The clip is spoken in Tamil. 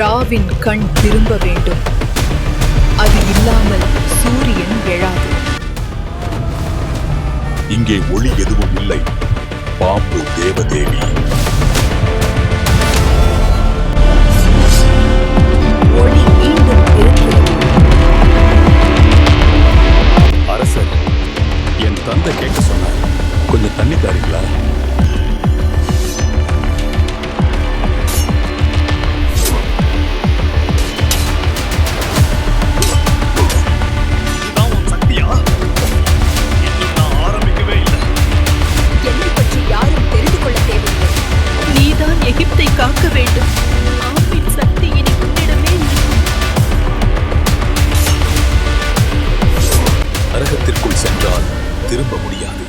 ராவின் கண் திரும்ப வேண்டும். அது இல்லாமல் சூரியன் எழாது. இங்கே ஒளி எதுவும் இல்லை. பாம்பு தேவதேவி. ஒளி மீண்டும் இருக்கிறது. அரசர், என் தந்தை கேட்க சொன்னார். கொஞ்சம் தண்ணி தாரீங்களா? எகிப்தை காக்க வேண்டும். ஆவின் சக்தி இனி உன்னிடமே இல்லை. நரகத்திற்குள் சென்றால் திரும்ப முடியாது.